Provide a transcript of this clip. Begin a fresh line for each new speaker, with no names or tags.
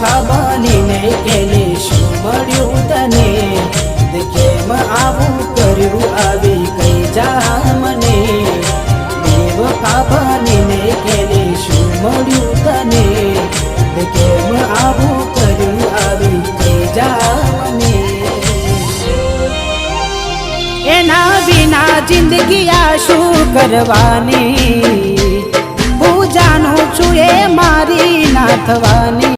બેવફા બનીને કેને શું મળ્યું તને? કેમ આવું કર્યું આવી કઈ જા મને? બેવફા બનીને કેને શું મળ્યું તને? કેમ આવું કર્યું આવી કઈ જા મને? એના વિના જિંદગી આ શું કરવાની? હું જાણું છું એ મારી ના થવાની.